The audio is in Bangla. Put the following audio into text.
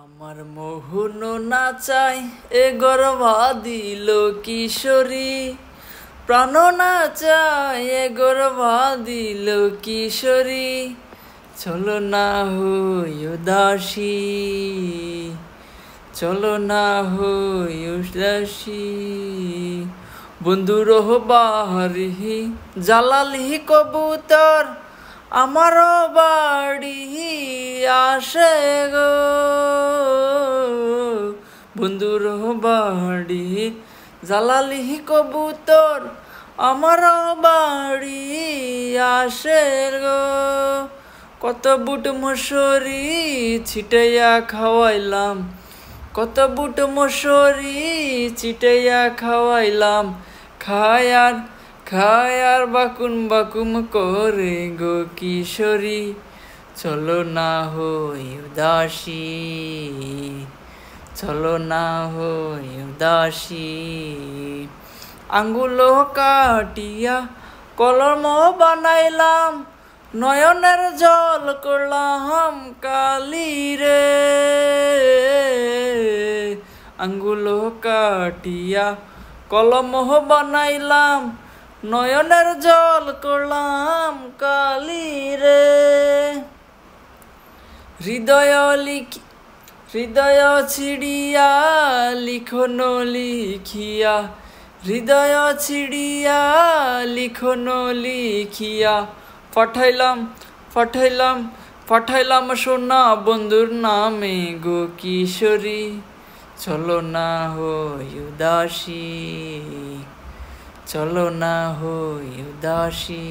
আমার মোহন নাচাই এ গর্ভা দিল কিশোরী, প্রাণ নাচাই এ গর্ভা দিল কিশোরী। চলো না হই উদাসী, চলো না হই উদাসী। বন্ধুর বাহারি জালালি কবুতর আমার বাড়ি আসে গো। বন্ধুর বাড়ি জালালি কবুতর আমার বাড়ি আসে গো। কত বুট মশারি ছিটাইয়া খাওয়াইলাম, কত বুট মশারি ছিটাইয়া খাওয়াইলাম। খায়ার বাকুম বাকুম করে গো কিশোরী। চলো না হই উদাসী, চলো না হই উদাসী। আঙ্গুল কাটিয়া কলম বানাইলাম, নয়নের জল করলাম কালি রে। আঙ্গুল কাটিয়া কলম বানাইলাম, নয়নের জল করলাম কালি রে। হৃদয় ছিড়িয়া লিখন লিখিয়া, হৃদয় ছিড়িয়া লিখন লিখিয়া। পাঠাইলাম সোনা বন্ধুর নামে গো কিশোরী। চলো না হই উদাসী, চলো না হই উদাসী।